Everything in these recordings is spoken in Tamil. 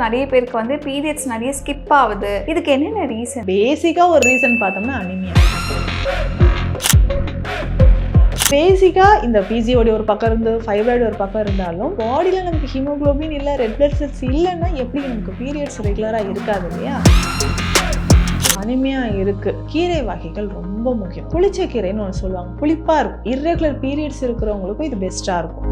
நிறைய பேருக்கு வந்து பீரியட்ஸ் நிறைய ஸ்கிப் ஆகுது. இதுக்கு என்னென்ன ரீசன்? பேசிக்கா ஒரு ரீசன் பார்த்தோம்னா அனிமியா. பேசிக்கா இந்த பிசிஓடி ஒரு பக்கம் இருந்து ஃபைப்ராய்டு ஒரு பக்கம் இருந்தாலும் பாடியில் நமக்கு ஹீமோகுளோபின் இல்லை, ரெட் பிளட் செல்ஸ் இல்லைன்னா எப்படி நமக்கு பீரியட்ஸ் ரெகுலராக இருக்காது இல்லையா? அனிமியா இருக்கு. கீரை வகைகள் ரொம்ப முக்கியம். புளிச்ச கீரைன்னு ஒன்று சொல்லுவாங்க, புளிப்பாக இருக்கும். இர்ரெகுலர் பீரியட்ஸ் இருக்கிறவங்களுக்கும் இது பெஸ்ட்டாக இருக்கும்.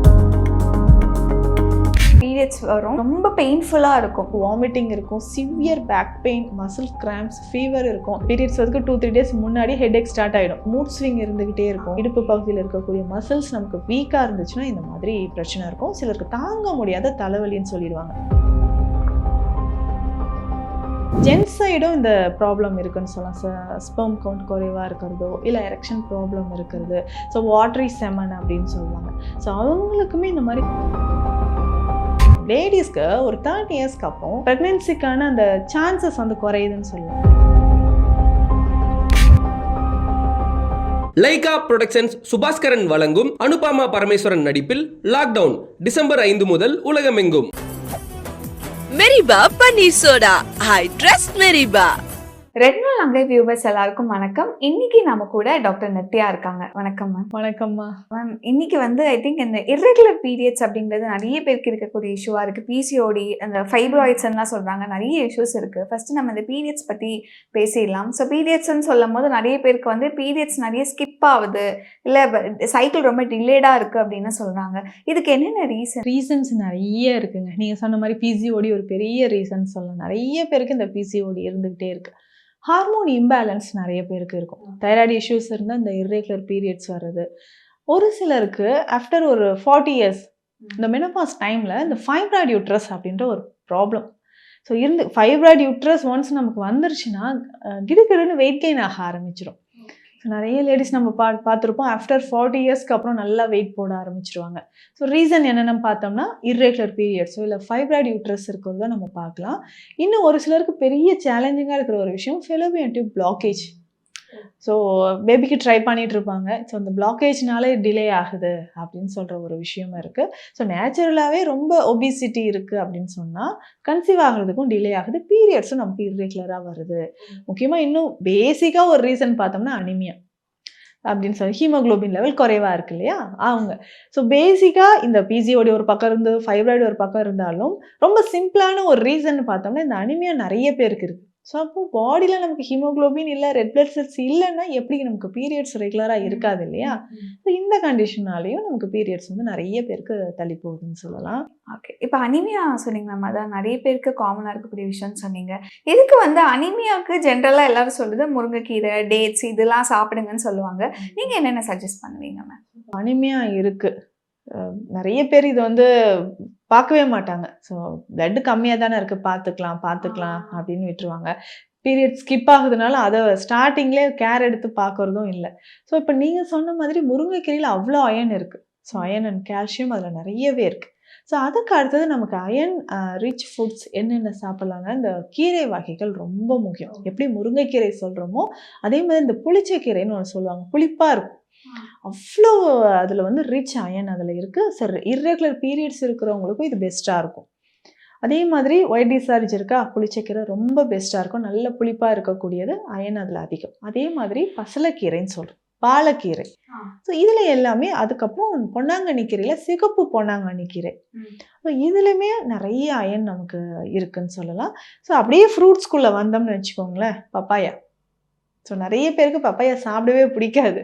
பீரியட்ஸ் வரும், ரொம்ப பெயின்ஃபுல்லாக இருக்கும், வாமிட்டிங் இருக்கும், severe back pain, muscle cramps, fever இருக்கும். பீரியட்ஸ் வந்து 2-3 டேஸ் முன்னாடி ஹெட்ஏக் ஸ்டார்ட் ஆகிடும். மூட் ஸ்விங் இருந்துகிட்டே இருக்கும். இடுப்பு பகுதியில் இருக்கக்கூடிய மசில்ஸ் நமக்கு வீக்காக இருந்துச்சுன்னா இந்த மாதிரி பிரச்சனை இருக்கும். சிலருக்கு தாங்க முடியாத தலைவலின்னு சொல்லிடுவாங்க. ஜென்ஸ் சைடும் இந்த ப்ராப்ளம் இருக்குன்னு சொல்லலாம். ஸ்பெர்ம் கவுண்ட் குறைவாக இருக்கிறதோ இல்லை எரெக்ஷன் ப்ராப்ளம் இருக்கிறது, ஸோ வாட்டரி செமன் அப்படின்னு சொல்லுவாங்க. ஸோ அவங்களுக்குமே இந்த மாதிரி லேடிஸ்க்கு ஒரு 30 இயர்ஸ்க்கு அப்புறம் ப்ரெக்னென்சிக்கான அந்த சான்சஸ் வந்து குறையுதுன்னு சொல்லலாம். லைகா புரொடக்ஷன்ஸ் சுபாஸ்கரன் வழங்கும் அனுபமா பரமேஸ்வரன் நடிப்பில் லாக்டவுன் டிசம்பர் 5 முதல் உலகமெங்கும். மெரிபா பன்னீர் சோடா, ஐ ட்ரஸ்ட் மெரிபா. ரெட் நாள் அங்கே வியூவர்ஸ் எல்லாருக்கும் வணக்கம். இன்னைக்கு நம்ம கூட டாக்டர் நித்யா இருக்காங்க. வணக்கம் மேம். வணக்கம்மா. மேம், இன்னைக்கு வந்து ஐ திங்க் இந்த இர்ரெகுலர் பீரியட்ஸ் அப்படிங்கிறது நிறைய பேருக்கு இருக்கக்கூடிய இஷ்யூவாக இருக்குது. பிசிஓடி, அந்த ஃபைப்ராய்ட்ஸ்லாம் சொல்கிறாங்க, நிறைய இஷ்யூஸ் இருக்குது. ஃபஸ்ட்டு நம்ம இந்த பீரியட்ஸ் பற்றி பேசிடலாம். ஸோ பீரியட்ஸ்ன்னு சொல்லும் போது நிறைய பேருக்கு வந்து பீரியட்ஸ் நிறைய ஸ்கிப் ஆகுது, இல்லை சைக்கிள் ரொம்ப டிலேடாக இருக்குது அப்படின்னு சொல்கிறாங்க. இதுக்கு என்னென்ன ரீசன்ஸ் நிறைய இருக்குங்க. நீங்கள் சொன்ன மாதிரி பிசிஓடி ஒரு பெரிய ரீசன் சொல்லலாம். நிறைய பேருக்கு இந்த பிசிஓடி இருந்துகிட்டே இருக்கு. ஹார்மோன் இம்பேலன்ஸ் நிறைய பேருக்கு இருக்கும். தைராய்டு இஷ்யூஸ் இருந்தால் இந்த இர்ரெகுலர் பீரியட்ஸ் வர்றது. ஒரு சிலருக்கு ஆஃப்டர் ஒரு 40 இயர்ஸ் இந்த மெனோபாஸ் டைமில் இந்த ஃபைப்ராய்டு யூட்ரஸ் அப்படின்ற ஒரு problem. So fibroid uterus once நமக்கு வந்துருச்சுன்னா கிடுகிடுன்னு வெயிட் கெயின் ஆக ஆரம்பிச்சிடும். ஸோ நிறைய லேடிஸ் நம்ம பார்த்துருப்போம், ஆஃப்டர் 40 இயர்ஸ்க்கு அப்புறம் நல்லா வெயிட் போட ஆரம்பிச்சிருவாங்க. ஸோ ரீசன் என்னென்னு பார்த்தோம்னா இர்ரெகுலர் பீரியட்ஸோ இல்லை ஃபைப்ராய்டு யூட்ரஸ் இருக்கிறதோ நம்ம பார்க்கலாம். இன்னும் ஒரு சிலருக்கு பெரிய சேலஞ்சிங்காக இருக்கிற ஒரு விஷயம் ஃபெலோபியன் டியூப் பிளாக்கேஜ். ஸோ பேபிக்கு ட்ரை பண்ணிட்டு இருப்பாங்க. ஸோ அந்த பிளாக்கேஜ்னாலே டிலே ஆகுது அப்படின்னு சொல்கிற ஒரு விஷயமும் இருக்குது. ஸோ நேச்சுரலாகவே ரொம்ப ஒபிசிட்டி இருக்குது அப்படின்னு சொன்னால் கன்சீவ் ஆகிறதுக்கும் டிலே ஆகுது. பீரியட்ஸும் நமக்கு இர்ரெகுலராக வருது. முக்கியமாக இன்னும் பேசிக்காக ஒரு ரீசன் பார்த்தோம்னா அனிமியா அப்படின்னு சொல்லி ஹீமோகுளோபின் லெவல் குறைவாக இருக்கு இல்லையா அவங்க. ஸோ பேசிக்காக இந்த பிசிஓடி ஒரு பக்கம் இருந்து ஃபைப்ராய்டு ஒரு பக்கம் இருந்தாலும் ரொம்ப சிம்பிளான ஒரு ரீசன் பார்த்தோம்னா இந்த அனிமியா நிறைய பேருக்கு இருக்குது. ஸோ அப்போ பாடியில் நமக்கு ஹீமோகுளோபின் இல்லை, ரெட் பிளட் செல்ஸ் இல்லைன்னா எப்படி நமக்கு பீரியட்ஸ் ரெகுலராக இருக்காது இல்லையா? ஸோ இந்த கண்டிஷனாலையும் நமக்கு பீரியட்ஸ் வந்து நிறைய பேருக்கு தள்ளி போகுதுன்னு சொல்லலாம். ஓகே, இப்போ அனிமியா சொன்னீங்க நம்ம, அதான் நிறைய பேருக்கு காமனாக இருக்கக்கூடிய விஷயம்னு சொன்னீங்க. இதுக்கு வந்து அனிமியாவுக்கு ஜென்ரலாக எல்லாரும் சொல்லுது முருங்கைக்கீரை, டேட்ஸ் இதெல்லாம் சாப்பிடுங்கன்னு சொல்லுவாங்க. நீங்கள் என்னென்ன சஜஸ்ட் பண்ணுவீங்க மேம்? அனிமியா இருக்குது. நிறைய பேர் இது வந்து பார்க்கவே மாட்டாங்க. ஸோ பிளட் கம்மியாக தானே இருக்குது, பார்த்துக்கலாம் அப்படின்னு விட்டுருவாங்க. பீரியட் ஸ்கிப் ஆகுதுனால அதை ஸ்டார்டிங்லேயே கேர் எடுத்து பார்க்குறதும் இல்லை. ஸோ இப்போ நீங்கள் சொன்ன மாதிரி முருங்கைக்கீரையில் அவ்வளோ அயன் இருக்குது. ஸோ அயன் அண்ட் கால்சியம் அதில் நிறையவே இருக்குது. ஸோ அதுக்கு அடுத்தது நமக்கு அயன் ரிச் ஃபுட்ஸ் என்னென்ன சாப்பிட்லான்னா இந்த கீரை வகைகள் ரொம்ப முக்கியம். எப்படி முருங்கைக்கீரை சொல்கிறோமோ அதே மாதிரி இந்த புளிச்ச கீரைன்னு ஒன்று சொல்லுவாங்க, புளிப்பாக இருக்கும். அவ்வளோ அதில் வந்து ரிச் அயன் அதில் இருக்குது. சரி, இர்ரெகுலர் பீரியட்ஸ் இருக்கிறவங்களுக்கும் இது பெஸ்ட்டாக இருக்கும். அதே மாதிரி ஒயிட் டிசார்ஜ் இருக்கா, புளிச்சக்கீரை ரொம்ப பெஸ்ட்டாக இருக்கும். நல்ல புளிப்பாக இருக்கக்கூடியது, அயன் அதில் அதிகம். அதே மாதிரி பசலைக்கீரைன்னு சொல்கிறோம், பாலக்கீரை. ஸோ இதில் எல்லாமே. அதுக்கப்புறம் பொன்னாங்கண்ணி கீரையில் சிகப்பு பொன்னாங்கண்ணி கீரை. ஸோ இதுலையுமே நிறைய அயன் நமக்கு இருக்குன்னு சொல்லலாம். ஸோ அப்படியே ஃப்ரூட்ஸ்குள்ளே வந்தோம்னு வச்சுக்கோங்களேன், பப்பாயா. ஸோ நிறைய பேருக்கு பப்பாயா சாப்பிடவே பிடிக்காது.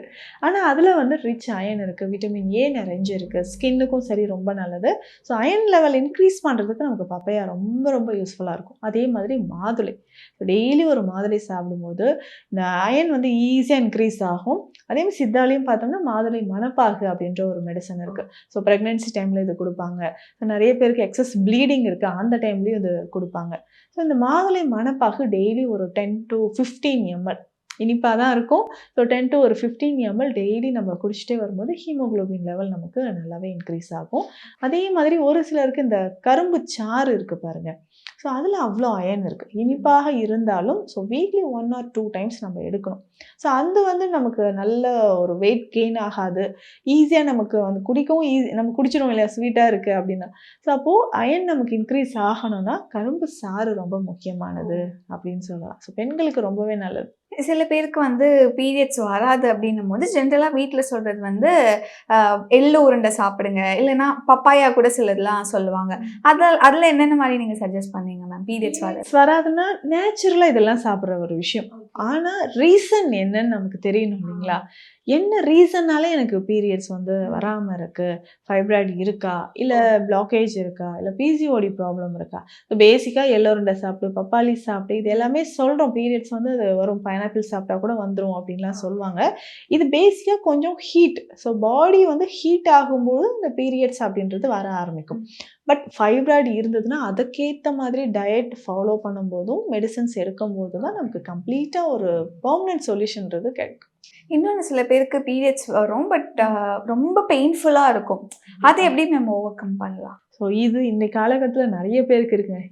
ஆனால் அதில் வந்து ரிச் அயன் இருக்குது, விட்டமின் ஏ நிறைஞ்சு இருக்குது, ஸ்கின்னுக்கும் சரி ரொம்ப நல்லது. ஸோ அயன் லெவல் இன்க்ரீஸ் பண்ணுறதுக்கு நமக்கு பப்பாயா ரொம்ப ரொம்ப யூஸ்ஃபுல்லாக இருக்கும். அதே மாதிரி மாதுளை. ஸோ டெய்லி ஒரு மாதுளை சாப்பிடும்போது இந்த அயன் வந்து ஈஸியாக இன்க்ரீஸ் ஆகும். அதே மாதிரி சித்தாலையும் பார்த்தோம்னா மாதுளை மணப்பாகு அப்படின்ற ஒரு மெடிசன் இருக்குது. ஸோ ப்ரெக்னென்சி டைமில் இது கொடுப்பாங்க. ஸோ நிறைய பேருக்கு எக்ஸஸ் ப்ளீடிங் இருக்குது, அந்த டைம்லேயும் இது கொடுப்பாங்க. ஸோ இந்த மாதுளை மணப்பாகு டெய்லி ஒரு 10 to 15 ml, இனிப்பாக தான் இருக்கும். ஸோ 10 to 15 ml டெய்லி நம்ம குடிச்சிட்டே வரும்போது ஹீமோகுளோபின் லெவல் நமக்கு நல்லாவே இன்க்ரீஸ் ஆகும். அதே மாதிரி ஒரு சிலருக்கு இந்த கரும்பு சாறு இருக்குது பாருங்கள். ஸோ அதில் அவ்வளோ அயன் இருக்குது. இனிப்பாக இருந்தாலும் ஸோ வீக்லி 1 or 2 டைம்ஸ் நம்ம எடுக்கணும். ஸோ அது வந்து நமக்கு நல்ல ஒரு வெயிட் கெயின் ஆகாது, ஈஸியாக நமக்கு வந்து குடிக்கவும் நம்ம குடிச்சிடும் இல்லையா, ஸ்வீட்டாக இருக்குது அப்படின்னா. ஸோ அப்போது அயன் நமக்கு இன்க்ரீஸ் ஆகணும்னா கரும்பு சாறு ரொம்ப முக்கியமானது அப்படின்னு சொல்லலாம். ஸோ பெண்களுக்கு ரொம்பவே நல்லது. சில பேருக்கு வந்து பீரியட்ஸ் வராது அப்படின்னும் போது ஜென்ரலாக வீட்டில் சொல்கிறது வந்து எள்ளு உருண்டை சாப்பிடுங்க, இல்லைன்னா பப்பாயா கூட சிலர்லாம் சொல்லுவாங்க. அதில் என்னென்ன மாதிரி நீங்கள் சஜஸ்ட் பண்ணீங்க மேம் பீரியட்ஸ் வராதுன்னா நேச்சுரலாக இதெல்லாம் சாப்பிட்ற ஒரு விஷயம். ஆனால் ரீசன் என்னன்னு நமக்கு தெரியணும் இல்லைங்களா. என்ன ரீசன்னாலே எனக்கு பீரியட்ஸ் வந்து வராமல் இருக்குது, ஃபைப்ராய்டு இருக்கா, இல்லை பிளாக்கேஜ் இருக்கா, இல்லை பிசிஓடி ப்ராப்ளம் இருக்கா. ஸோ பேசிக்காக எள்ளோருண்டை சாப்பிட்டு, பப்பாளி சாப்பிட்டு, இது எல்லாமே சொல்கிறோம் பீரியட்ஸ் வந்து அது வரும், பைனாப்பிள் சாப்பிட்டா கூட வந்துடும் அப்படின்லாம் சொல்லுவாங்க. இது பேசிக்காக கொஞ்சம் ஹீட். ஸோ பாடி வந்து ஹீட் ஆகும்போது இந்த பீரியட்ஸ் அப்படின்றது வர ஆரம்பிக்கும். பட் ஃபைப்ராய்டு இருந்ததுன்னா அதுக்கேற்ற மாதிரி டயட் ஃபாலோ பண்ணும்போதும் மெடிசன்ஸ் எடுக்கும்போது தான் நமக்கு கம்ப்ளீட்டாக ஒரு பெர்மனன்ட் சொல்யூஷன்றது கிடைக்கும். இன்னொன்று சில பேருக்கு பீரியட்ஸ் வரும், பட் ரொம்ப பெயின்ஃபுல்லாக இருக்கும். அதை எப்படி நம்ம ஓவர் கம் பண்ணலாம்? ஸோ இது இந்த காலகட்டத்தில் நிறைய பேருக்கு இருக்குங்க.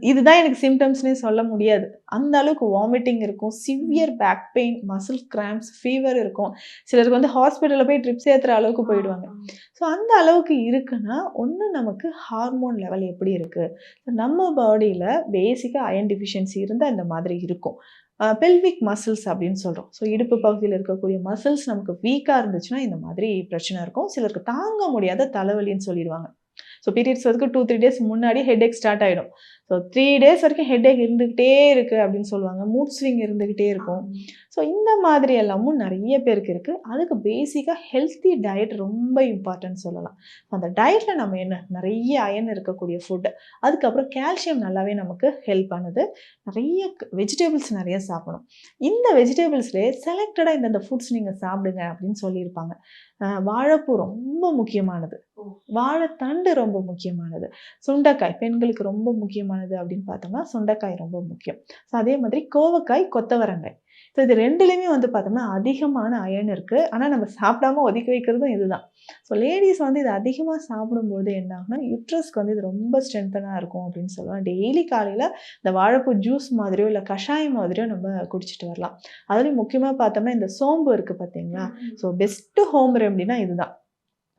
இதுதான் எனக்கு சிம்டம்ஸ்னே சொல்ல முடியாது. அந்த அளவுக்கு வாமிட்டிங் இருக்கும், severe back pain, muscle cramps, fever இருக்கும். சிலருக்கு வந்து ஹாஸ்பிட்டலில் போய் ட்ரிப்ஸ் ஏற்றுற அளவுக்கு போயிடுவாங்க. ஸோ அந்த அளவுக்கு இருக்குன்னா ஒன்று நமக்கு ஹார்மோன் லெவல் எப்படி இருக்குது. நம்ம பாடியில் பேசிக்காக அயன் டிஃபிஷியன்சி இருந்தால் இந்த மாதிரி இருக்கும். பெல்விக் மசில்ஸ் அப்படின்னு சொல்கிறோம். ஸோ இடுப்பு பகுதியில் இருக்கக்கூடிய மசில்ஸ் நமக்கு வீக்காக இருந்துச்சுன்னா இந்த மாதிரி பிரச்சனை இருக்கும். சிலருக்கு தாங்க முடியாத தலைவலின்னு சொல்லிடுவாங்க. ஸோ பீரியட்ஸ் வரைக்கும் 2-3 டேஸ் முன்னாடி ஹெட்ஏக் ஸ்டார்ட் ஆகிடும். ஸோ 3 டேஸ் வரைக்கும் ஹெட்ஏக் இருந்துக்கிட்டே இருக்குது அப்படின்னு சொல்லுவாங்க. மூட் ஸ்விங் இருந்துக்கிட்டே இருக்கும். ஸோ இந்த மாதிரி எல்லாமும் நிறைய பேருக்கு இருக்குது. அதுக்கு பேசிக்காக ஹெல்த்தி டயட் ரொம்ப இம்பார்ட்டன்ட் சொல்லலாம். அந்த டயட்டில் நம்ம என்ன நிறைய அயன் இருக்கக்கூடிய ஃபுட்டு, அதுக்கப்புறம் கால்சியம் நல்லாவே நமக்கு ஹெல்ப் பண்ணுது. நிறைய வெஜிடபிள்ஸ் நிறைய சாப்பிடணும். இந்த வெஜிடபிள்ஸ்லேயே செலக்டடாக இந்தந்த ஃபுட்ஸ் நீங்கள் சாப்பிடுங்க அப்படின்னு சொல்லியிருப்பாங்க. வாழைப்பூ ரொம்ப முக்கியமானது, வாழைத்தண்டு ரொம்ப முக்கியமானது, சுண்டைக்காய் பெண்களுக்கு ரொம்ப முக்கியமானது அப்படின்னு பார்த்தோம்னா சுண்டைக்காய் ரொம்ப முக்கியம். ஸோ அதே மாதிரி கோவக்காய், கொத்தவரங்காய். ஸோ இது ரெண்டுலேயுமே வந்து பார்த்தோம்னா அதிகமான அயன் இருக்குது. ஆனால் நம்ம சாப்பிடாம ஒதுக்கி வைக்கிறதும் இதுதான். ஸோ லேடிஸ் வந்து இது அதிகமாக சாப்பிடும்போது என்ன ஆகுனா யூட்ரஸ்க்கு வந்து இது ரொம்ப ஸ்ட்ரென்த்தனாக இருக்கும் அப்படின்னு சொல்லலாம். டெய்லி காலையில் இந்த வாழைப்பூ ஜூஸ் மாதிரியோ இல்லை கஷாயம் மாதிரியோ நம்ம குடிச்சிட்டு வரலாம். அதுலேயும் முக்கியமாக பார்த்தோம்னா இந்த சோம்பு இருக்குது பார்த்தீங்களா. ஸோ பெஸ்ட்டு ஹோம் ரெமடினா இதுதான்.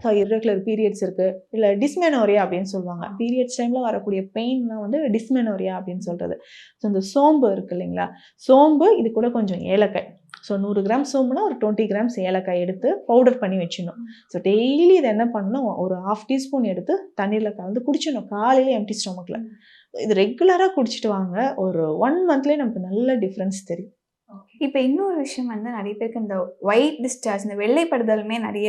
ஸோ இர்ரெகுலர் பீரியட்ஸ் இருக்குது, இல்லை டிஸ்மெனோரியா அப்படின்னு சொல்லுவாங்க. பீரியட்ஸ் டைமில் வரக்கூடிய பெயின்லாம் வந்து டிஸ்மெனோரியா அப்படின்னு சொல்கிறது. ஸோ இந்த சோம்பு இருக்குது இல்லைங்களா, சோம்பு இது கூட கொஞ்சம் ஏலக்காய். ஸோ 100 கிராம் சோம்புனா ஒரு 20 கிராம்ஸ் ஏலக்காய் எடுத்து பவுடர் பண்ணி வச்சிடணும். ஸோ டெய்லி இதை என்ன பண்ணணும், ஒரு 1/2 டீஸ்பூன் எடுத்து தண்ணீரில் கலந்து குடிச்சிடணும் காலையில் எம்டி ஸ்டொமக்கில். இது ரெகுலராக குடிச்சிட்டு வாங்க, ஒரு 1 மந்த்லேயே நமக்கு நல்ல டிஃப்ரென்ஸ் தெரியும். இப்போ இன்னொரு விஷயம் வந்து நிறைய பேருக்கு இந்த ஒயிட் டிஸ்சார்ஜ், இந்த வெள்ளைப்படுதலுமே நிறைய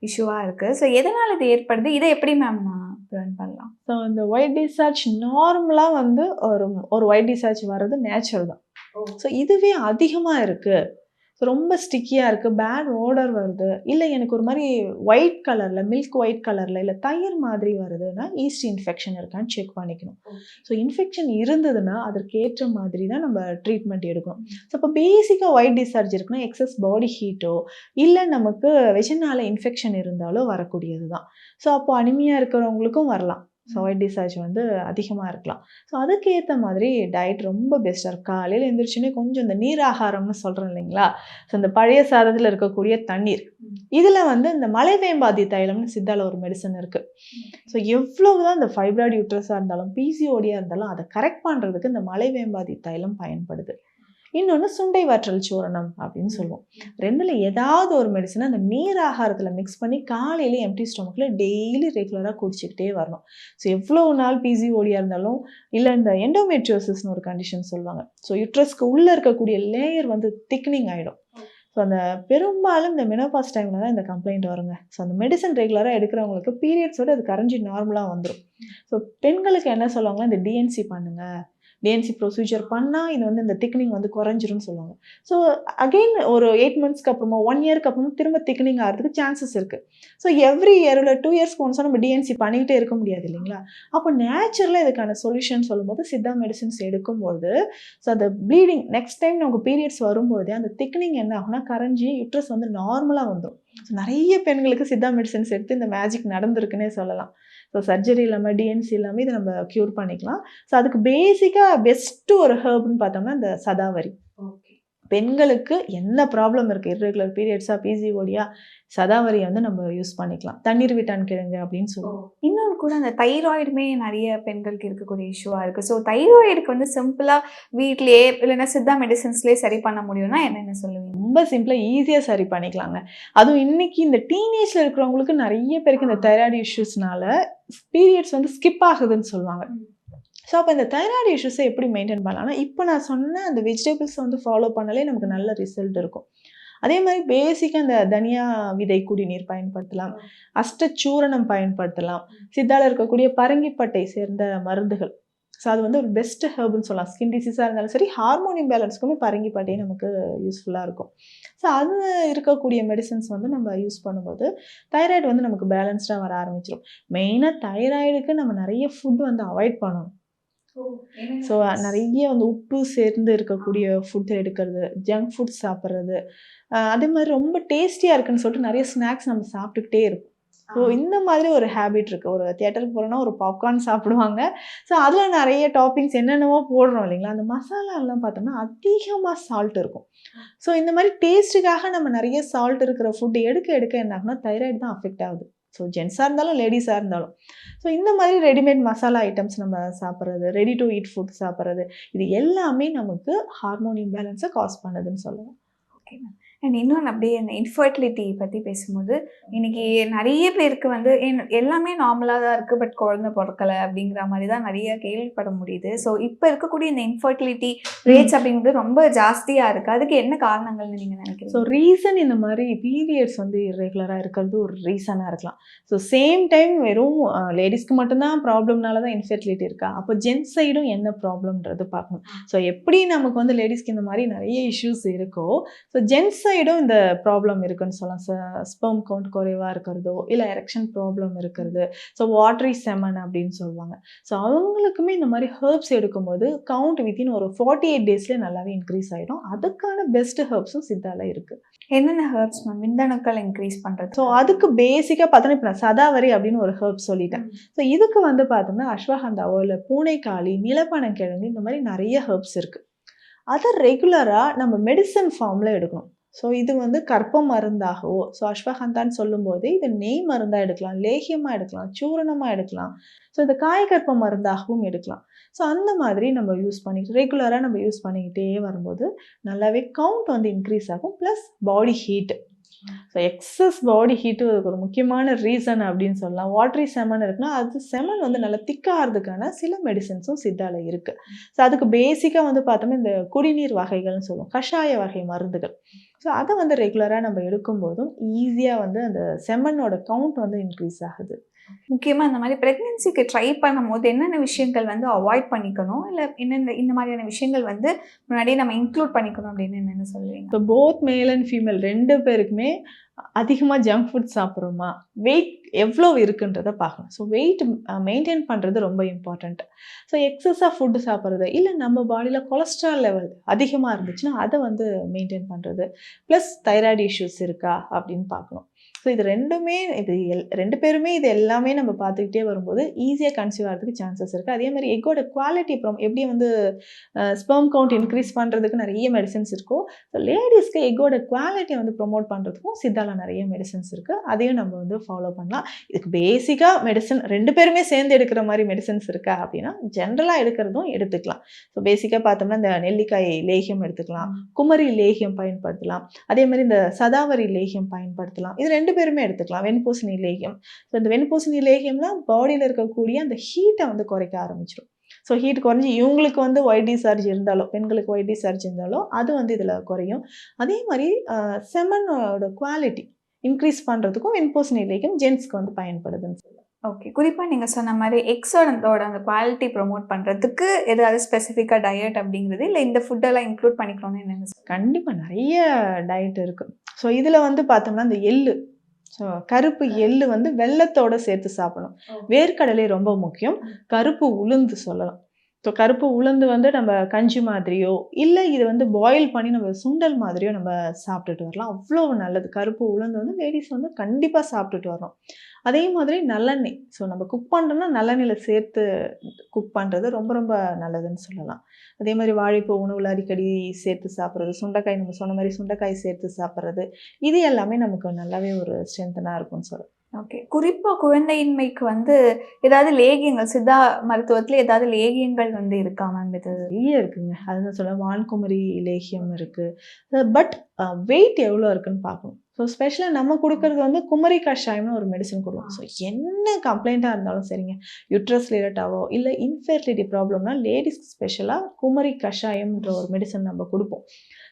இஷ்யூவாக இருக்குது. ஸோ எதனால் இது ஏற்படுது, இதை எப்படி மேம் ப்ரிவென்ட் பண்ணலாம்? ஸோ இந்த ஒயிட் டிஸ்சார்ஜ் நார்மலாக வந்து ஒரு ஒயிட் டிஸ்சார்ஜ் வர்றது நேச்சுரல் தான். ஸோ இதுவே அதிகமாக இருக்குது, ஸோ ரொம்ப ஸ்டிக்கியாக இருக்குது, பேட் ஓடர் வருது, இல்லை எனக்கு ஒரு மாதிரி ஒயிட் கலரில் மில்க் ஒயிட் கலரில் இல்லை தயிர் மாதிரி வருதுன்னா ஈஸ்ட் இன்ஃபெக்ஷன் இருக்கான்னு செக் பண்ணிக்கணும். ஸோ இன்ஃபெக்ஷன் இருந்ததுன்னா அதற்கு ஏற்ற மாதிரி தான் நம்ம ட்ரீட்மெண்ட் எடுக்கணும். ஸோ இப்போ பேசிக்காக ஒயிட் டிஸ்சார்ஜ் இருக்குன்னா எக்ஸஸ் பாடி ஹீட்டோ இல்லை நமக்கு வெஜினால இன்ஃபெக்ஷன் இருந்தாலோ வரக்கூடியது தான். ஸோ அப்போ அனிமியா இருக்கிறவங்களுக்கும் வரலாம். ஸோ ஒயிட் டிஸ்சார்ஜ் வந்து அதிகமாக இருக்கலாம். ஸோ அதுக்கேற்ற மாதிரி டயட் ரொம்ப பெஸ்ட்டாக இருக்கும். காலையில் எழுந்திரிச்சுன்னே கொஞ்சம் இந்த நீர் ஆகாரம்னு சொல்கிறோம் இல்லைங்களா. ஸோ இந்த பழைய சாதத்தில் இருக்கக்கூடிய தண்ணீர், இதில் வந்து இந்த மலைவேம்பாதி தைலம்னு சித்தால ஒரு மெடிசன் இருக்குது. ஸோ எவ்வளவுதான் இந்த ஃபைப்ராய்டு யூட்ரஸாக இருந்தாலும் பிசிஓடியாக இருந்தாலும் அதை கரெக்ட் பண்ணுறதுக்கு இந்த மலைவேம்பாதி தைலம் பயன்படுது. இன்னொன்று சுண்டை வற்றல் சூரணம் அப்படின்னு சொல்லுவோம். ரெண்டில் ஏதாவது ஒரு மெடிசனை அந்த நீர் ஆகாரத்தில் மிக்ஸ் பண்ணி காலையில எம்டி ஸ்டொமக்கில் டெய்லி ரெகுலராக குடிச்சிக்கிட்டே வரணும். ஸோ எவ்வளோ நாள் பிசிஓடியாக இருந்தாலும், இல்லை இந்த எண்டோமெட்ரியோசிஸ்னு ஒரு கண்டிஷன் சொல்லுவாங்க. ஸோ யூட்ரஸ்க்கு உள்ளே இருக்கக்கூடிய லேயர் வந்து திக்னிங் ஆகிடும். ஸோ அந்த பெரும்பாலும் இந்த மெனோபாஸ் டைமில் தான் இந்த கம்ப்ளைண்ட் வருங்க. ஸோ அந்த மெடிசன் ரெகுலராக எடுக்கிறவங்களுக்கு பீரியட்ஸோடு அது கரைஞ்சி நார்மலாக வந்துடும். ஸோ பெண்களுக்கு என்ன சொல்லுவாங்கன்னா இந்த டிஎன்சி பண்ணுங்கள், டிஎன்சி ப்ரொசீஜர் பண்ணால் இது வந்து இந்த திக்னிங் வந்து குறைஞ்சிரும்னு சொல்லுவாங்க. ஸோ அகெயின் ஒரு 8 மந்த்ஸ்க்கு அப்புறமா 1 இயருக்கு அப்புறமா திரும்ப திக்னிங் ஆகிறதுக்கு சான்சஸ் இருக்குது. ஸோ எவ்ரி இயர் இல்லை 2 இயர்ஸ்க்கு ஒன்ஸாக நம்ம டிஎன்சி பண்ணிக்கிட்டே இருக்க முடியாது இல்லைங்களா. அப்போ நேச்சுரலாக இதுக்கான சொல்யூஷன் சொல்லும்போது சித்தா மெடிசன்ஸ் எடுக்கும்போது ஸோ அந்த ப்ளீடிங் நெக்ஸ்ட் டைம் நமக்கு பீரியட்ஸ் வரும்போதே அந்த திக்னிங் என்ன ஆகுனா கரைஞ்சி யூட்ரஸ் வந்து நார்மலாக வந்துடும். ஸோ நிறைய பெண்களுக்கு சித்தா மெடிசன்ஸ் எடுத்து இந்த மேஜிக் நடந்திருக்குன்னே சொல்லலாம். ஸோ சர்ஜரி இல்லாமல் டிஎன்சி இல்லாமல் இதை நம்ம க்யூர் பண்ணிக்கலாம். ஸோ அதுக்கு பேசிக்காக பெஸ்ட்டு ஒரு ஹெர்ப்னு பார்த்தோம்னா இந்த சதாவரி. பெண்களுக்கு என்ன ப்ராப்ளம் இருக்குது, இர்ரெகுலர் பீரியட்ஸா, பிசிஓடியா, சதாவரியை வந்து நம்ம யூஸ் பண்ணிக்கலாம். தண்ணீர் விட்டான் கிழங்கு அப்படின்னு சொல்லுவோம். இன்னொன்று கூட அந்த தைராய்டுமே நிறைய பெண்களுக்கு இருக்கக்கூடிய இஷ்யூவாக இருக்குது. ஸோ தைராய்டுக்கு வந்து சிம்பிளாக வீட்லேயே இல்லைன்னா சித்தா மெடிசன்ஸ்லேயே சரி பண்ண முடியும்னா என்னென்ன சொல்லுவீங்க? ரொம்ப சிம்பிளாக ஈஸியாக சரி பண்ணிக்கலாங்க. அதுவும் இன்னைக்கு இந்த டீனேஜில் இருக்கிறவங்களுக்கு நிறைய பேருக்கு இந்த தைராய்டு இஷ்யூஸ்னால பீரியட்ஸ் வந்து ஸ்கிப் ஆகுதுன்னு சொல்லுவாங்க. ஸோ அப்போ இந்த தைராய்டு இஷ்யூஸை எப்படி மெயின்டைன் பண்ணலாம்னா, இப்போ நான் சொன்ன அந்த வெஜிடபிள்ஸை வந்து ஃபாலோ பண்ணாலே நமக்கு நல்ல ரிசல்ட் இருக்கும். அதே மாதிரி பேசிக்காக இந்த தனியா விதை குடிநீர் பயன்படுத்தலாம், அஷ்டச்சூரணம் பயன்படுத்தலாம், சித்தால இருக்கக்கூடிய பரங்கிப்பட்டை சேர்ந்த மருந்துகள். ஸோ அது வந்து ஒரு பெஸ்ட் ஹெர்ப்னு சொல்லலாம். ஸ்கின் டிசீஸாக இருந்தாலும் சரி, ஹார்மோன் இம்பேலன்ஸ்க்குமே பரங்கிப்பட்டை நமக்கு யூஸ்ஃபுல்லாக இருக்கும். ஸோ அது இருக்கக்கூடிய மெடிசன்ஸ் வந்து நம்ம யூஸ் பண்ணும்போது தைராய்டு வந்து நமக்கு பேலன்ஸ்டாக வர ஆரம்பிச்சிடும். மெயினாக தைராய்டுக்கு நம்ம நிறைய ஃபுட் வந்து அவாய்ட் பண்ணணும். ஸோ நிறைய வந்து உப்பு சேர்ந்து இருக்கக்கூடிய ஃபுட் எடுக்கிறது, ஜங்க் ஃபுட் சாப்பிட்றது, அதே மாதிரி ரொம்ப டேஸ்டியாக இருக்குன்னு சொல்லிட்டு நிறைய ஸ்நாக்ஸ் நம்ம சாப்பிட்டுக்கிட்டே இருப்போம். ஸோ இந்த மாதிரி ஒரு ஹேபிட் இருக்குது. ஒரு தியேட்டருக்கு போகிறோன்னா ஒரு பாப்கார்ன் சாப்பிடுவாங்க. ஸோ அதில் நிறைய டாப்பிங்ஸ் என்னென்னவோ போடுறோம் இல்லைங்களா, அந்த மசாலாலாம் பார்த்தோம்னா அதிகமாக சால்ட் இருக்கும். ஸோ இந்த மாதிரி டேஸ்ட்டுக்காக நம்ம நிறைய சால்ட் இருக்கிற ஃபுட்டு எடுக்க எடுக்க என்ன ஆகுனா தைராய்டு தான் அஃபெக்ட் ஆகுது. ஸோ ஜென்ஸாக இருந்தாலும் லேடிஸாக இருந்தாலும். ஸோ இந்த மாதிரி ரெடிமேட் மசாலா ஐட்டம்ஸ் நம்ம சாப்பிட்றது, ரெடி டு ஈட் ஃபுட் சாப்பிட்றது, இது எல்லாமே நமக்கு ஹார்மோன் இம்பேலன்ஸை காஸ் பண்ணுதுன்னு சொல்லலாம். Okay ma'am. அண்ட் இன்னொன்று அப்படியே அந்த இன்ஃபர்டிலிட்டி பற்றி பேசும்போது இன்னைக்கு நிறைய பேருக்கு வந்து எல்லாமே நார்மலாக தான் இருக்குது, பட் குழந்தை பிறக்கலை அப்படிங்கிற மாதிரி தான் நிறைய கேள்விப்பட முடியுது. ஸோ இப்போ இருக்கக்கூடிய இந்த இன்ஃபர்டிலிட்டி ரேட்ஸ் அப்படிங்கிறது ரொம்ப ஜாஸ்தியாக இருக்குது. அதுக்கு என்ன காரணங்கள்னு நீங்கள் நினைக்கிறீங்க? ஸோ ரீசன் இந்த மாதிரி பீரியட்ஸ் வந்து இர்ரெகுலராக இருக்கிறது ஒரு ரீசனாக இருக்கலாம். ஸோ சேம் டைம் வெறும் லேடிஸ்க்கு மட்டும்தான் ப்ராப்ளம்னால தான் இன்ஃபர்டிலிட்டி இருக்கா, அப்போ ஜென்ஸ் சைடும் என்ன ப்ராப்ளம்ன்றது பார்க்கணும். ஸோ எப்படி நமக்கு வந்து லேடிஸ்க்கு இந்த மாதிரி நிறைய இஷ்யூஸ் இருக்கோ, ஸோ ஜென்ஸ் சைடும் இந்த ப்ராப்ளம் இருக்குன்னு சொல்லலாம். ஸ்பெர்ம் கவுண்ட் குறைவாக இருக்கிறதோ, இல்லை எரெக்ஷன் ப்ராப்ளம் இருக்கிறது, ஸோ வாட்டரி செமன் அப்படின்னு சொல்லுவாங்க. ஸோ அவங்களுக்குமே இந்த மாதிரி ஹெர்ப்ஸ் எடுக்கும்போது கவுண்ட் வித்தின் ஒரு 48 டேஸ்லேயே நல்லாவே இன்க்ரீஸ் ஆகிடும். அதுக்கான பெஸ்ட் ஹெர்ப்ஸும் சித்தால இருக்குது. என்னென்ன ஹெர்ப்ஸ் மேம் விந்தணுக்கள் இன்க்ரீஸ் பண்ணுறது? ஸோ அதுக்கு பேசிக்காக பார்த்தோன்னா இப்போ நான் சதாவரி அப்படின்னு ஒரு ஹெர்ப் சொல்லிட்டேன். ஸோ இதுக்கு வந்து பார்த்தோம்னா அஸ்வகந்தாவோ இல்லை பூனைக்காளி, நிலப்பனங்கிழங்கு, இந்த மாதிரி நிறைய ஹெர்ப்ஸ் இருக்குது. அதை ரெகுலராக நம்ம மெடிசன் ஃபார்மில் எடுக்கணும். ஸோ இது வந்து கற்ப மருந்தாகவோ, ஸோ அஸ்வகந்தான்னு சொல்லும்போது இது நெய் மருந்தாக எடுக்கலாம், லேகியமாக எடுக்கலாம், சூரணமாக எடுக்கலாம், ஸோ இந்த காயக்கற்ப மருந்தாகவும் எடுக்கலாம். ஸோ அந்த மாதிரி நம்ம யூஸ் பண்ணிக்கிட்டு ரெகுலராக நம்ம யூஸ் பண்ணிக்கிட்டே வரும்போது நல்லாவே கவுண்ட் வந்து இன்க்ரீஸ் ஆகும். Plus body heat, so excess body heat ஒரு முக்கியமான ரீசன் அப்படின்னு சொல்லலாம். வாட்டரி செமன் இருக்குன்னா அது செமன் வந்து நல்லா திக்காகிறதுக்கான சில மெடிசன்ஸும் சித்தால இருக்குது. ஸோ அதுக்கு பேசிக்காக வந்து பார்த்தோம்னா இந்த குடிநீர் வகைகள்னு சொல்லுவோம், கஷாய வகை மருந்துகள். ஸோ அதை வந்து ரெகுலராக நம்ம எடுக்கும்போதும் ஈஸியாக வந்து அந்த செமனோட கவுண்ட் வந்து இன்க்ரீஸ் ஆகுது. முக்கியமாக இந்த மாதிரி ப்ரெக்னென்சிக்கு ட்ரை பண்ணும்போது என்னென்ன விஷயங்கள் வந்து அவாய்ட் பண்ணிக்கணும், இல்லை என்னென்ன இந்த மாதிரியான விஷயங்கள் வந்து முன்னாடியே நம்ம இன்க்ளூட் பண்ணிக்கணும் அப்படின்னு என்னென்ன சொல்லுவீங்க? So both male and female ரெண்டு பேருக்குமே அதிகமாக ஜங்க் ஃபுட் சாப்பிட்றோமா, வெயிட் எவ்வளோ இருக்குன்றதை பார்க்கணும். ஸோ வெயிட் மெயின்டைன் பண்ணுறது ரொம்ப இம்பார்ட்டண்ட். ஸோ எக்ஸஸாக ஃபுட்டு சாப்பிட்றது, இல்லை நம்ம பாடியில் கொலஸ்ட்ரால் லெவல் அதிகமாக இருந்துச்சுன்னா அதை வந்து மெயின்டைன் பண்ணுறது, ப்ளஸ் தைராய்டு இஷ்யூஸ் இருக்கா அப்படின்னு பார்க்கணும். ஸோ இது ரெண்டுமே ரெண்டு பேருமே இது எல்லாமே நம்ம பார்த்துக்கிட்டே வரும்போது ஈஸியாக கன்சீவ் ஆகிறதுக்கு சான்சஸ் இருக்குது. அதே மாதிரி எக்கோட குவாலிட்டி அப்புறம் எப்படி வந்து ஸ்பெர்ம் கவுண்ட் இன்க்ரீஸ் பண்ணுறதுக்கு நிறைய மெடிசன்ஸ் இருக்கும். ஸோ லேடிஸ்க்கு எக்கோட குவாலிட்டியை வந்து ப்ரொமோட் பண்ணுறதுக்கும் சித்தால நிறைய மெடிசன்ஸ் இருக்குது. அதையும் நம்ம வந்து ஃபாலோ பண்ணலாம். இதுக்கு பேசிக்காக மெடிசன் ரெண்டு பேருமே சேர்ந்து எடுக்கிற மாதிரி மெடிசன்ஸ் இருக்கா அப்படின்னா ஜென்ரலாக எடுக்கிறதும் எடுத்துக்கலாம். ஸோ பேசிக்காக பார்த்தோம்னா இந்த நெல்லிக்காய் லேகியம் எடுத்துக்கலாம், குமரி லேகியம் பயன்படுத்தலாம், அதே மாதிரி இந்த சதாவரி லேகியம் பயன்படுத்தலாம். இது ரெண்டு பேருமே எடுத்துக்கலாம். வெண்பூசணி லேகியம், ஸோ இந்த வெண்பூசணி லேகியம்லாம் பாடியில் இருக்கக்கூடிய அந்த ஹீட்டை வந்து குறைக்க ஆரம்பிச்சிடும். ஸோ ஹீட் குறைஞ்சி இவங்களுக்கு வந்து ஒயிட் டிசார்ஜ் இருந்தாலும், பெண்களுக்கு ஒயிட் டிசார்ஜ் இருந்தாலும் அது வந்து இதில் குறையும். அதே மாதிரி செமனோட குவாலிட்டி இன்க்ரீஸ் பண்ணுறதுக்கும் வெண்பூசணி லேகியம் ஜென்ஸ்க்கு வந்து பயன்படுதுன்னு சொல்லலாம். ஓகே. குறிப்பாக நீங்கள் சொன்ன மாதிரி எக்ஸோட அந்த குவாலிட்டி ப்ரொமோட் பண்ணுறதுக்கு ஏதாவது ஸ்பெசிஃபிக்காக டயட் அப்படிங்கிறது, இல்லை இந்த ஃபுட்டெல்லாம் இன்க்ளூட் பண்ணிக்கணும்னு என்னென்ன? கண்டிப்பாக நிறைய டயட் இருக்குது. ஸோ இதில் வந்து பார்த்தோம்னா இந்த எள்ளு, ஸோ கருப்பு எள்ளு வந்து வெல்லத்தோடு சேர்த்து சாப்பிடணும். வேர்க்கடலை ரொம்ப முக்கியம், கருப்பு உளுந்து சொல்லலாம். ஸோ கருப்பு உளுந்து வந்து நம்ம கஞ்சி மாதிரியோ இல்லை இது வந்து பாயில் பண்ணி நம்ம சுண்டல் மாதிரியோ நம்ம சாப்பிட்டுட்டு வரலாம். அவ்வளோ நல்லது. கருப்பு உளுந்து வந்து லேடிஸ் வந்து கண்டிப்பாக சாப்பிட்டுட்டு வரணும். அதே மாதிரி நல்லெண்ணெய். ஸோ நம்ம குக் பண்ணுறோம்னா நல்லெண்ணெயில் சேர்த்து குக் பண்ணுறது ரொம்ப ரொம்ப நல்லதுன்னு சொல்லலாம். அதே மாதிரி வாழைப்பூ உணவில் அடிக்கடி சேர்த்து சாப்பிட்றது, சுண்டைக்காய் நம்ம சொன்ன மாதிரி சுண்டைக்காய் சேர்த்து சாப்பிட்றது, இது எல்லாமே நமக்கு நல்லாவே ஒரு ஸ்ட்ரென்த்தனாக இருக்கும்னு சொல்லலாம். ஓகே. குறிப்பா குழந்தையின்மைக்கு வந்து ஏதாவது லேகியங்கள் சித்தா மருத்துவத்துல ஏதாவது லேகியங்கள் வந்து இருக்கா மேம் இது? நிறைய இருக்குங்க. அதுதான் சொல்ல வான்குமரி லேகியம் இருக்கு. பட் வெயிட் எவ்வளோ இருக்குன்னு பார்க்கணும். ஸோ ஸ்பெஷலாக நம்ம கொடுக்கறது வந்து குமரி கஷாயம்னு ஒரு மெடிசன் கொடுப்போம். ஸோ என்ன கம்ப்ளைண்ட்டாக இருந்தாலும் சரிங்க, யுட்ரஸ் ரிலேட்டாவோ இல்லை இன்ஃபெர்டிலிட்டி ப்ராப்ளம்னா லேடிஸ்க்கு ஸ்பெஷலாக குமரி கஷாயம்ன்ற ஒரு மெடிசன் நம்ம கொடுப்போம்.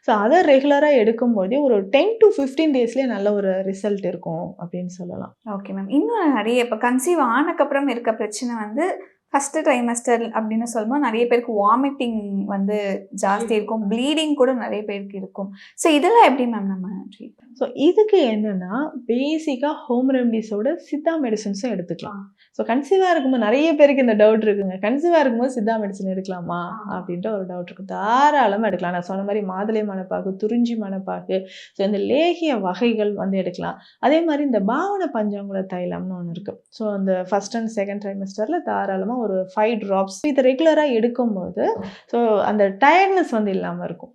ஸோ அதை ரெகுலராக எடுக்கும்போதே ஒரு 10 to 15 டேஸ்லேயே நல்ல ஒரு ரிசல்ட் இருக்கும் அப்படின்னு சொல்லலாம். Okay ma'am. இன்னும் நிறைய இப்போ கன்சீவ் ஆனக்கப்புறம் இருக்க பிரச்சனை வந்து ஃபர்ஸ்ட் ட்ரைமஸ்டர் அப்படின்னு சொல்லும்போது நிறைய பேருக்கு வாமிட்டிங் வந்து ஜாஸ்தி இருக்கும், ப்ளீடிங் கூட நிறைய பேருக்கு இருக்கும். ஸோ இதெல்லாம் எப்படி மேம் நம்ம ட்ரீட் பண்ணலாம்? ஸோ இதுக்கு என்னென்னா பேசிக்காக ஹோம் ரெமடிஸோட சித்தா மெடிசன்ஸும் எடுத்துக்கலாம். ஸோ கன்சீவாக இருக்கும்போது நிறைய பேருக்கு இந்த டவுட் இருக்குங்க, கன்சீவாக இருக்கும்போது சித்தா மெடிசன் எடுக்கலாமா அப்படின்ற ஒரு டவுட் இருக்குது. தாராளமாக எடுக்கலாம். நான் சொன்ன மாதிரி மாதுளை மணப்பாக்கு, துறிஞ்சி மணப்பாக்கு, ஸோ இந்த லேகிய வகைகள் வந்து எடுக்கலாம். அதே மாதிரி இந்த பாவன பஞ்சாங்குல தைலம்னு ஒன்று இருக்குது. ஸோ அந்த ஃபர்ஸ்ட் அண்ட் செகண்ட் ட்ரைமஸ்டரில் தாராளமாக ஒரு 5 drops இதை ரெகுலராக எடுக்கும்போது ஸோ அந்த டயர்ட்னஸ் வந்து இல்லாமல் இருக்கும்.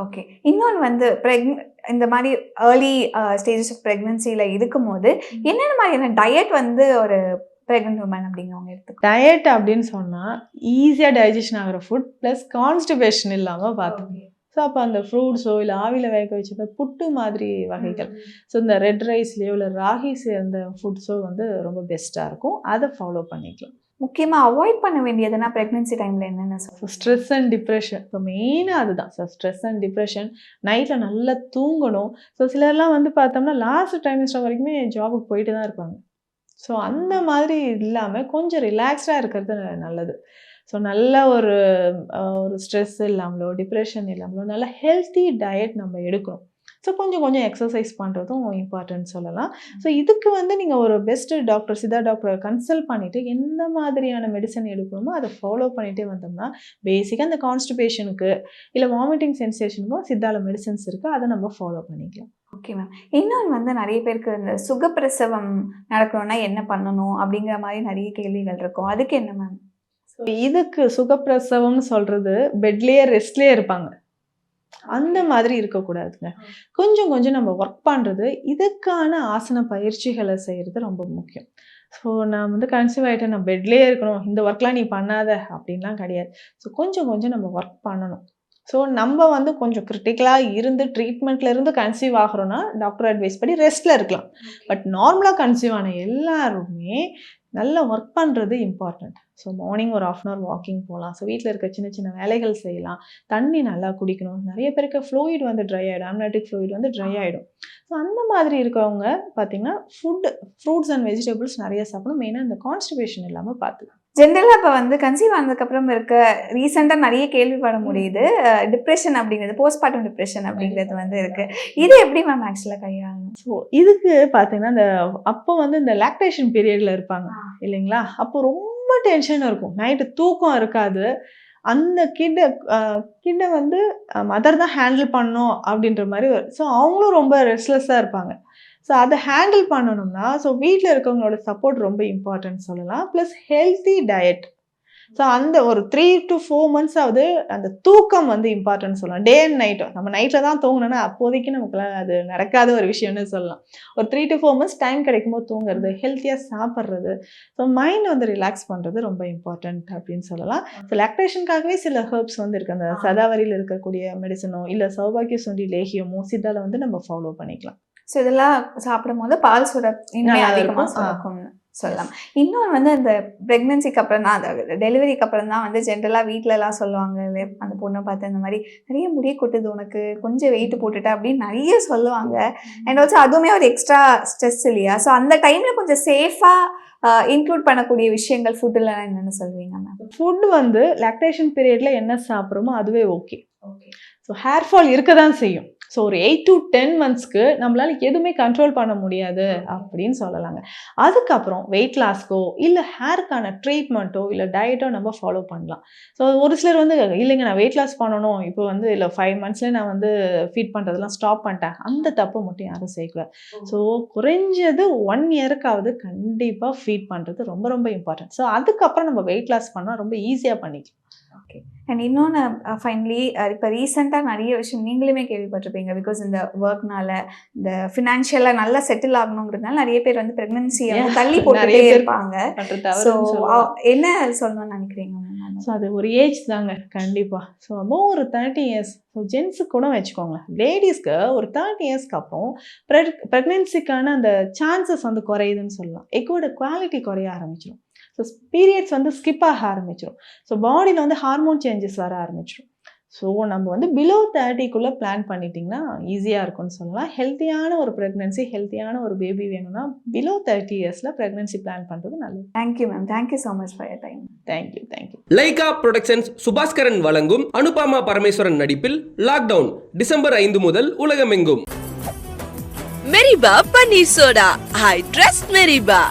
ஓகே. இன்னொன்று வந்து இந்த மாதிரி ஏர்லி ஸ்டேஜஸ் ஆஃப் ப்ரெக்னன்சியில் இருக்கும்போது என்னென்ன மாதிரியான டயட் வந்து ஒரு ப்ரெக்னென்ட் உமன் அப்படிங்கிறவங்க எடுத்துக்கலாம்? டயட் அப்படின்னு சொன்னால் ஈஸியாக டைஜஷன் ஆகிற ஃபுட் ப்ளஸ் கான்ஸ்டிபேஷன் இல்லாமல் பார்த்துக்கணும். ஸோ அப்போ அந்த ஃப்ரூட்ஸோ இல்லை ஆவியில் வேக வச்ச புட்டு மாதிரி வகைகள், ஸோ இந்த ரெட் ரைஸ்லேயோ இல்லை ராகி சேர்ந்த ஃபுட்ஸோ வந்து ரொம்ப பெஸ்ட்டாக இருக்கும். அதை ஃபாலோ பண்ணிக்கலாம். முக்கியமாக அவாய்ட் பண்ண வேண்டியதுன்னா ப்ரெக்னன்சி டைமில் என்னென்ன சொல்லுங்கள்? Stress and depression. இப்போ மெயினாக அதுதான். ஸோ ஸ்ட்ரெஸ் அண்ட் டிப்ரெஷன், நைட்டில் நல்லா தூங்கணும். ஸோ சிலர்லாம் வந்து பார்த்தோம்னா லாஸ்ட் ட்ரைமஸ்டர் வரைக்குமே ஜாபுக்கு போயிட்டு தான் இருப்பாங்க. ஸோ அந்த மாதிரி இல்லாமல் கொஞ்சம் ரிலாக்ஸ்டாக இருக்கிறது நல்லது. ஸோ நல்ல ஒரு ஸ்ட்ரெஸ் இல்லாமலோ டிப்ரெஷன் இல்லாமலோ நல்ல ஹெல்த்தி டயட் நம்ம எடுக்கணும். ஸோ கொஞ்சம் கொஞ்சம் எக்ஸசைஸ் பண்ணுறதும் இம்பார்ட்டன்ட் சொல்லலாம். ஸோ இதுக்கு வந்து நீங்கள் ஒரு பெஸ்ட்டு டாக்டர், சித்தா டாக்டரை கன்சல்ட் பண்ணிவிட்டு எந்த மாதிரியான மெடிசன் எடுக்கணுமோ அதை ஃபாலோ பண்ணிகிட்டே வந்தோம்னா பேசிக்காக அந்த கான்ஸ்டிபேஷனுக்கு இல்லை வாமிட்டிங் சென்சேஷனுக்கும் சித்தால மெடிசன்ஸ் இருக்குது, அதை நம்ம ஃபாலோ பண்ணிக்கலாம். Okay ma'am. இன்னொன்று வந்து நிறைய பேருக்கு இந்த சுகப்பிரசவம் நடக்கணும்னா என்ன பண்ணணும் அப்படிங்கிற மாதிரி நிறைய கேள்விகள் இருக்கும். அதுக்கு என்ன மேம்? ஸோ இதுக்கு சுகப்பிரசவம்னு சொல்கிறது பெட்லேயே ரெஸ்ட்லேயே இருப்பாங்க, அந்த மாதிரி இருக்கக்கூடாதுங்க. கொஞ்சம் கொஞ்சம் நம்ம ஒர்க் பண்ணுறது, இதுக்கான ஆசன பயிற்சிகளை செய்கிறது ரொம்ப முக்கியம். ஸோ நான் வந்து கன்சீவ் ஆகிட்டேன், நான் பெட்லேயே இருக்கணும், இந்த ஒர்க்லாம் நீ பண்ணாத அப்படின்லாம் கிடையாது. ஸோ கொஞ்சம் கொஞ்சம் நம்ம ஒர்க் பண்ணணும். ஸோ நம்ம வந்து கொஞ்சம் கிரிட்டிக்கலாக இருந்து ட்ரீட்மெண்ட்டில் இருந்து கன்சீவ் ஆகிறோன்னா டாக்டர் அட்வைஸ் படி ரெஸ்ட்டில் இருக்கலாம். பட் நார்மலாக கன்சீவ் ஆன எல்லாருமே நல்லா ஒர்க் பண்ணுறது இம்பார்ட்டண்ட். ஸோ மார்னிங் ஒரு 1/2 hour வாக்கிங் போகலாம். ஸோ வீட்டில் இருக்க சின்ன சின்ன வேலைகள் செய்யலாம். தண்ணி நல்லா குடிக்கணும். நிறைய பேருக்கு ஃப்ளூயிட் வந்து ட்ரை ஆகிடும், அம்னியாட்டிக் ஃப்ளூயிட் வந்து ட்ரை ஆகிடும். ஸோ அந்த மாதிரி இருக்கவங்க பார்த்திங்கன்னா ஃப்ரூட்ஸ் அண்ட் வெஜிடபிள்ஸ் நிறைய சாப்பிடணும். மெயினாக இந்த கான்ஸ்டிபேஷன் இல்லாமல் பார்த்துக்கலாம். ஜென்ரலாக இப்போ வந்து கன்சீவ் ஆனதுக்கப்புறம் இருக்க ரீசெண்டாக நிறைய கேள்விப்பட முடியுது, டிப்ரெஷன் அப்படிங்கிறது, போஸ்ட்மார்ட்டம் டிப்ரெஷன் அப்படிங்கிறது வந்து இருக்குது. இது எப்படி மேம் ஆக்சுவலாக கையாளணும்? ஸோ இதுக்கு பார்த்தீங்கன்னா இந்த அப்போ வந்து இந்த லாக்டேஷன் பீரியடில் இருப்பாங்க இல்லைங்களா, அப்போ ரொம்ப டென்ஷன் இருக்கும், நைட்டு தூக்கம் இருக்காது. அந்த கிட்ட வந்து மதர் தான் ஹேண்டில் பண்ணணும் அப்படின்ற மாதிரி. ஸோ அவங்களும் ரொம்ப ரெஸ்ட்லெஸ்ஸாக இருப்பாங்க. ஸோ அதை ஹேண்டில் பண்ணணும்னா ஸோ வீட்டில் இருக்கவங்களோட சப்போர்ட் ரொம்ப இம்பார்ட்டன்ட் சொல்லலாம். Plus healthy diet. ஸோ அந்த ஒரு 3 to 4 months ஆகுது அந்த தூக்கம் வந்து இம்பார்ட்டன்ட் சொல்லலாம். டே அண்ட் நைட்டும் நம்ம நைட்டில் தான் தூங்கணும்னா அப்போதைக்கு நமக்குலாம் அது நடக்காத ஒரு விஷயம்னு சொல்லலாம். ஒரு 3 to 4 months டைம் கிடைக்கும்போது தூங்குறது, ஹெல்த்தியாக சாப்பிட்றது, ஸோ மைண்ட் வந்து ரிலாக்ஸ் பண்ணுறது ரொம்ப இம்பார்ட்டன்ட் அப்படின்னு சொல்லலாம். ஸோ லாக்டேஷனுக்காகவே சில ஹெர்ப்ஸ் வந்து இருக்குது. அந்த சதாவரியில் இருக்கக்கூடிய மெடிசனோ இல்லை சௌபாக்கிய சுண்டி லேகியமோ சித்தால வந்து நம்ம ஃபாலோ பண்ணிக்கலாம். ஸோ இதெல்லாம் சாப்பிடும் போது பால் இன்னும் அதிகமாக சுரக்கும்னு சொல்லலாம். இன்னொன்று வந்து அந்த ப்ரெக்னன்சிக்கு அப்புறம் தான், அந்த டெலிவரிக்கு அப்புறம் தான் வந்து ஜென்ரலாக வீட்டிலலாம் சொல்லுவாங்க இல்லையா, அந்த பொண்ணை பார்த்து இந்த மாதிரி நிறைய முடிய கொட்டுது, உனக்கு கொஞ்சம் வெயிட் போட்டுட்ட அப்படின்னு நிறைய சொல்லுவாங்க. அண்ட் ஆல்சோ அதுவுமே ஒரு எக்ஸ்ட்ரா ஸ்ட்ரெஸ் இல்லையா? ஸோ அந்த டைமில் கொஞ்சம் சேஃபாக இன்க்ளூட் பண்ணக்கூடிய விஷயங்கள் ஃபுட்டுலாம் என்னென்னு சொல்லுவீங்க மேம்? ஃபுட் வந்து லாக்டேஷன் பீரியடில் என்ன சாப்பிட்றோமோ அதுவே ஓகே. ஸோ ஹேர் ஃபால் இருக்க தான் செய்யும். ஸோ ஒரு 8 to 10 மந்த்ஸ்க்கு நம்மளால எதுவுமே கண்ட்ரோல் பண்ண முடியாது அப்படின்னு சொல்லலாங்க. அதுக்கப்புறம் வெயிட் லாஸ்க்கோ இல்லை ஹேருக்கான ட்ரீட்மெண்ட்டோ இல்லை டயட்டோ நம்ம ஃபாலோ பண்ணலாம். ஸோ ஒரு சிலர் வந்து இல்லைங்க நான் வெயிட் லாஸ் பண்ணணும் இப்போ வந்து இல்லை 5 மந்த்ஸ்லேயே நான் வந்து ஃபீட் பண்ணுறதெல்லாம் ஸ்டாப் பண்ணிட்டேன், அந்த தப்பு மட்டும் யாரும் செய்யக்கூடாது. ஸோ குறைஞ்சது 1 இயருக்காவது கண்டிப்பாக ஃபீட் பண்ணுறது ரொம்ப ரொம்ப இம்பார்ட்டன்ட். ஸோ அதுக்கப்புறம் நம்ம வெயிட் லாஸ் பண்ணால் ரொம்ப ஈஸியாக பண்ணிக்கலாம். ஓகே. அண்ட் இன்னொன்று ஃபைனலி இப்போ ரீசெண்டாக நிறைய விஷயம் நீங்களுமே கேள்விப்பட்டிருப்பீங்க. பிகாஸ் இந்த ஒர்க்னால இந்த ஃபினான்ஷியலாக நல்லா செட்டில் ஆகணுங்கிறதுனால நிறைய பேர் வந்து ப்ரெக்னன்சியை வந்து தள்ளி போட்டுட்டே நிறைய பேர் இருப்பாங்க. பண்ற ஸோ தவறுன்னு சொல்லலாம். என்ன சொல்லணும்னு நினைக்கிறீங்க? ஸோ அது ஒரு ஏஜ் தாங்க கண்டிப்பாக. ஸோ அப்போ ஒரு 30 இயர்ஸ், ஸோ ஜென்ஸுக்கு கூட வச்சுக்கோங்க, லேடிஸ்க்கு ஒரு 30 இயர்ஸ்க்கு அப்புறம் ப்ரெக்னென்சிக்கான அந்த சான்சஸ் வந்து குறையுதுன்னு சொல்லலாம். எக்கோட குவாலிட்டி குறைய ஆரம்பிச்சிடும். ஸோ பீரியட்ஸ் வந்து ஸ்கிப் ஆக ஆரம்பிச்சிடும். ஸோ பாடியில் வந்து ஹார்மோன் சேஞ்சஸ் வர ஆரம்பிச்சிடும். ஸோ நம்ம வந்து பிலோ 30க்குள்ளே பிளான் பண்ணிட்டிங்கன்னா ஈஸியாக இருக்கும்னு சொல்லலாம். ஹெல்த்தியான ஒரு ப்ரெக்னென்சி, ஹெல்த்தியான ஒரு பேபி வேணும்னா பிலோ 30 இயர்ஸில் ப்ரெக்னென்சி பிளான் பண்ணுறது நல்லது. Thank you ma'am. Thank you so much for your time. Thank you. Lyca productions Subaskaran வழங்கும் அனுபாமா பரமேஸ்வரன் நடிப்பில் லாக்டவுன் டிசம்பர் 5 முதல் உலகமெங்கும். மெரிபா பன்னீர் சோடா. I trust மெரிபா.